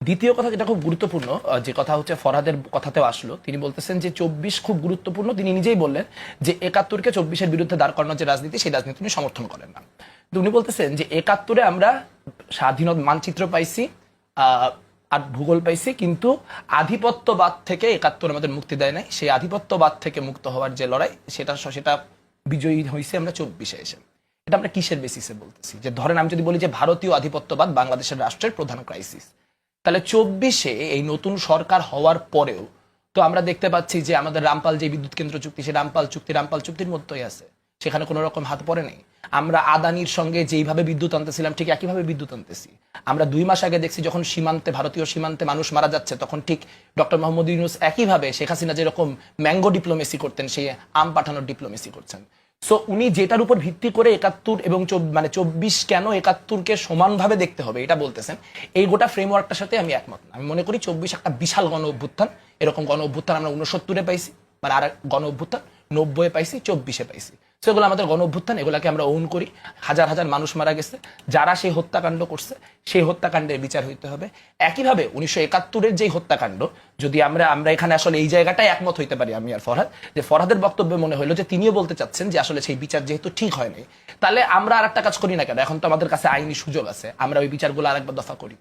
দ্বিতীয় কথা যেটা খুব গুরুত্বপূর্ণ, যে কথা হচ্ছে ফরহাদের কথাতেও আসলো, তিনি বলতেছেন যে ২৪ খুব গুরুত্বপূর্ণ। তিনি নিজেই বললেন যে ৭১-কে ২৪-এর বিরুদ্ধে দাঁড় করানোর যে রাজনীতি, সেই রাজনীতি উনি সমর্থন করেন না। তো উনি বলতেছেন যে ৭১-এ আমরা স্বাধীনতা মানচিত্র পাইছি, আর ভূগোল পাইছি, কিন্তু আধিপত্যবাদ থেকে ৭১ আমাদের মুক্তি দেয় নাই। সেই আধিপত্যবাদ থেকে মুক্ত হওয়ার যে লড়াই, সেটা বিজয়ী হয়েছে আমরা ২৪-এ এসে। এটা আমরা কিসের বেসিসে বলতেছি? যে ধরেন আমি যদি বলি যে ভারতীয় আধিপত্যবাদ বাংলাদেশের রাষ্ট্রের প্রধান ক্রাইসিস, তাহলে ২৪-এ এই নতুন সরকার হওয়ার পরেও তো আমরা দেখতে পাচ্ছি যে আমাদের রামপাল যে বিদ্যুৎ কেন্দ্র চুক্তি, সে রামপাল চুক্তির মধ্যেই আছে, সেখানে কোনো রকম হাত পড়ে নেই। আমরা আদানির সঙ্গে যেইভাবে বিদ্যুৎ আনতেছিলাম ঠিক একইভাবে বিদ্যুৎ আনতেছি। আমরা ২ মাস আগে দেখছি যখন সীমান্তে, ভারতীয় সীমান্তে মানুষ মারা যাচ্ছে, তখন ঠিক ডক্টর মোহাম্মদ ইউনূস একইভাবে শেখ হাসিনা যেরকম ম্যাঙ্গো ডিপ্লোমেসি করতেন, সেই আম পাঠানোর ডিপ্লোমেসি করছেন। সো উনি যেটার উপর ভিত্তি করে ৭১ এবং ২৪ কেন ৭১-কে সমানভাবে দেখতে হবে এটা বলতেছেন, এই গোটা ফ্রেমওয়ার্কটার সাথে আমি একমত না। আমি মনে করি ২৪ একটা বিশাল গণ অভ্যুত্থান। এরকম গণ অভ্যুত্থান আমরা ৬৯-এ পাইছি, মানে আর গণ অভ্যুত্থান ৯০-এ পাইছি, ২৪-এ পাইছি। সো এগুলো আমাদের গণ অভ্যুত্থান, এগুলাকে আমরা ওন করি। হাজার হাজার মানুষ মারা গেছে, যারা সেই হত্যাকাণ্ড করছে সেই হত্যাকাণ্ডের বিচার হইতে হবে। একইভাবে ১৯৭১-এর যেই হত্যাকাণ্ড, যদি আমরা এখানে আসলে এই জায়গাটাই একমত হইতে পারি আমি আর ফরহাদ, যে ফরহাদের বক্তব্যে মনে হলো যে তিনিও বলতে চাচ্ছেন যে আসলে সেই বিচার যেহেতু ঠিক হয়নি, তাহলে আমরা আর একটা কাজ করি না কেন? এখন তো আমাদের কাছে আইনি সুযোগ আছে, আমরা ওই বিচারগুলো আরেকবার দফা করি।